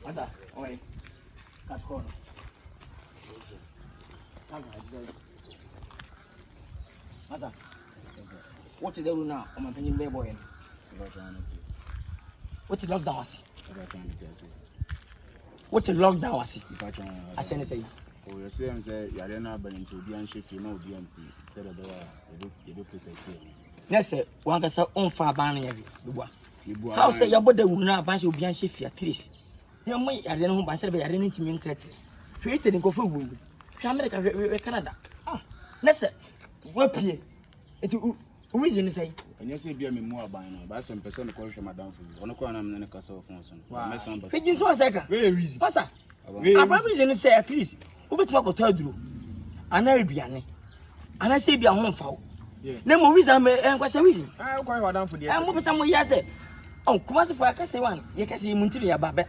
Asa, oi. Cut corner. Asa. What is the rule now? I'm a penny boy. What is lockdown was? What is lockdown was? I send say. Oh, you say you are not burning to be unshift, you know, DMP. Said you do protect. Yes, one can say on far banning. How say your body will not pass you be unshift at least. You may I don't know by saying I didn't mean threat. Created in Kofu, America, Canada. Ah, let's say, what pay? It reason say. And you say, be a more by now, but some person call him Madame for one corner and a castle of Fonson. Could you so a second? Very reason. What's that? I reason say at least. Who talk or tell you? And I be an and I say be a home foul. No more reason and what's the reason? I'll call Madame for the I'm some years say. Oh, come on, for I can say one. You can see Muntinia Baba,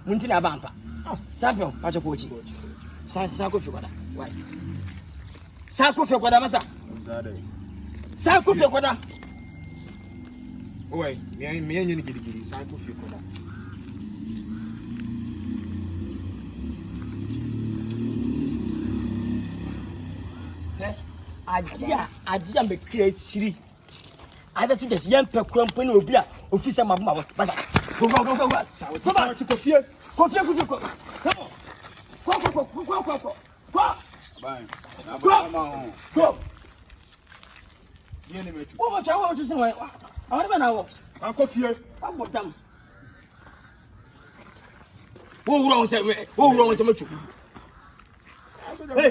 Muntina Bampa. Champion, Pachacochi. Sanko Figura. Why? Sanko Figura, Massa. Sanko Figura. Oh, me and you get Sanko Figura. Adia be create Siri. I don't think young company will be officer Mamma. But go. What I want to say? I don't know. I'm coffee. I'm what them. Who wrong with me? Hey.